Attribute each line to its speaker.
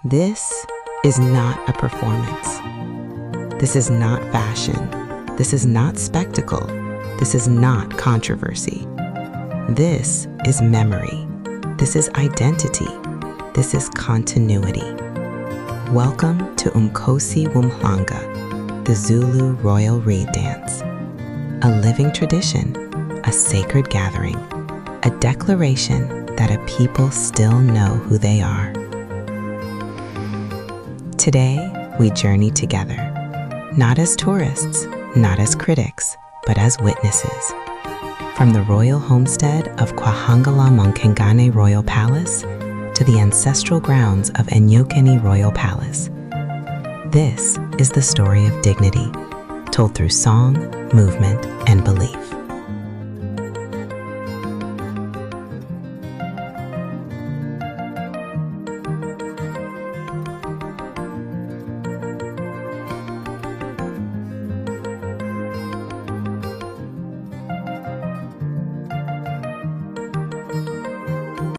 Speaker 1: This is not a performance. This is not fashion. This is not spectacle. This is not controversy. This is memory. This is identity. This is continuity. Welcome to Umkosi Wumhlanga, the Zulu Royal Reed Dance. A living tradition, a sacred gathering, a declaration that a people still know who they are. Today, we journey together, not as tourists, not as critics, but as witnesses. From the royal homestead of KwaZulu-Natal Royal Palace to the ancestral grounds of Enyokeni Royal Palace, this is the story of dignity, told through song, movement, and belief.